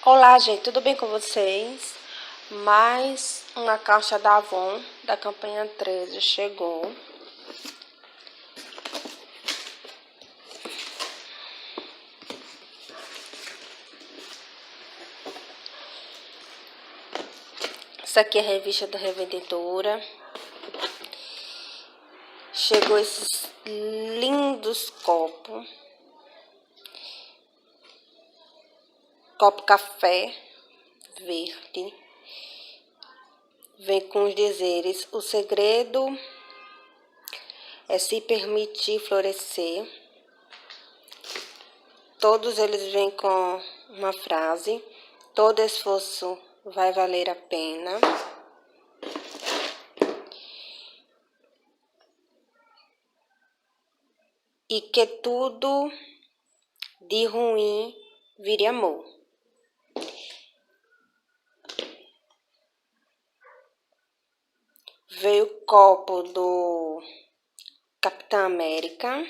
Olá, gente, tudo bem com vocês? Mais uma caixa da Avon da campanha 13 chegou. Essa aqui é a revista da Revendedora. Chegou esses lindos copos. Copo café verde. Vem com os dizeres: o segredo é se permitir florescer. Todos eles vêm com uma frase: todo esforço vai valer a pena. E que tudo de ruim vire amor. Veio o copo do Capitão América.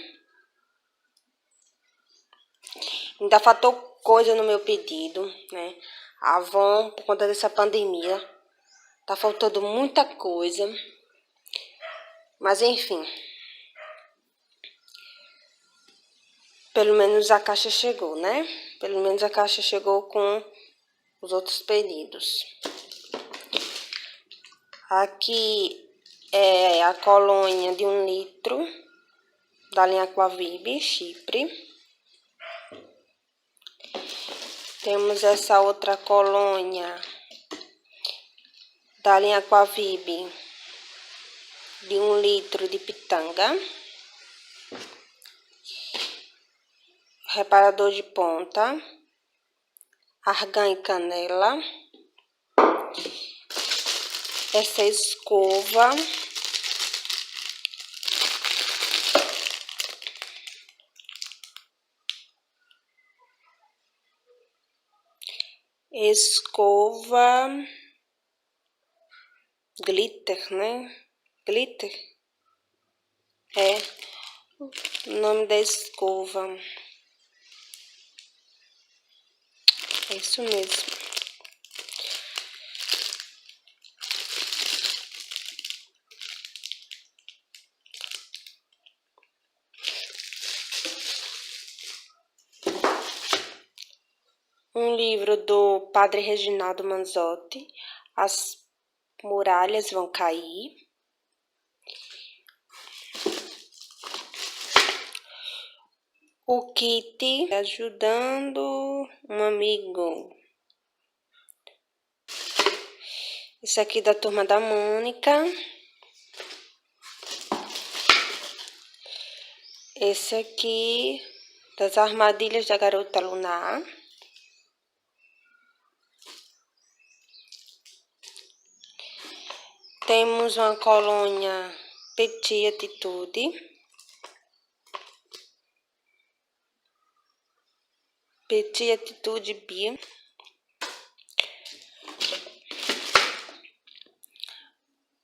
Ainda faltou coisa no meu pedido, né? A Avon, por conta dessa pandemia, tá faltando muita coisa. Mas enfim. Pelo menos a caixa chegou, né? Pelo menos a caixa chegou com os outros pedidos. Aqui é a colônia de 1 litro da linha Aquavib, Chipre. Temos essa outra colônia da linha Aquavib de 1 litro de pitanga. Reparador de ponta, argan e canela. Essa escova. Escova glitter, né? Glitter é o nome da escova. É isso mesmo. Um livro do Padre Reginaldo Manzotti, As Muralhas Vão Cair. O kit Ajudando um Amigo. Esse aqui da Turma da Mônica. Esse aqui das Armadilhas da Garota Lunar. Temos uma colônia Petit Atitude. Petit Atitude Bio.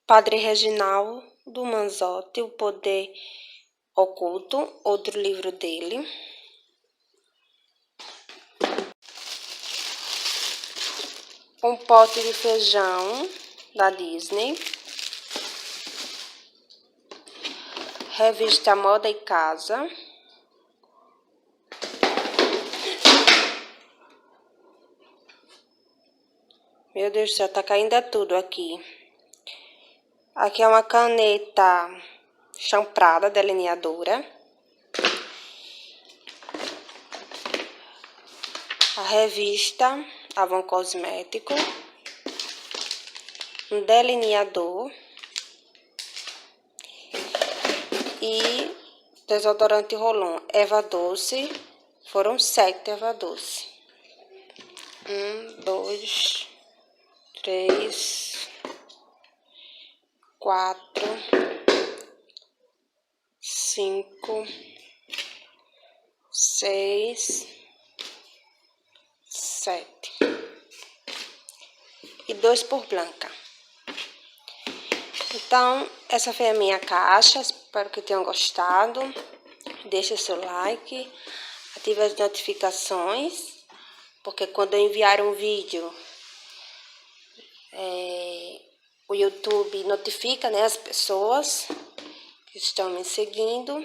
Padre Reginaldo Manzotti, O Poder Oculto, outro livro dele. Um pote de feijão da Disney. Revista Moda e Casa. Meu Deus do céu, tá caindo tudo aqui. Aqui é uma caneta champrada, delineadora. A revista Avon Cosmético. Um delineador. E desodorante Rolon. Eva Doce. Foram 7 Eva Doce. 1, 2, 3, 4, 5, 6, 7. E 2 por Blanca. Então, essa foi a minha caixa. Espero que tenham gostado. Deixe seu like. Ative as notificações. porque quando eu enviar um vídeo, o YouTube notifica, né, as pessoas que estão me seguindo.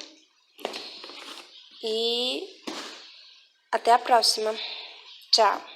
E até a próxima. Tchau.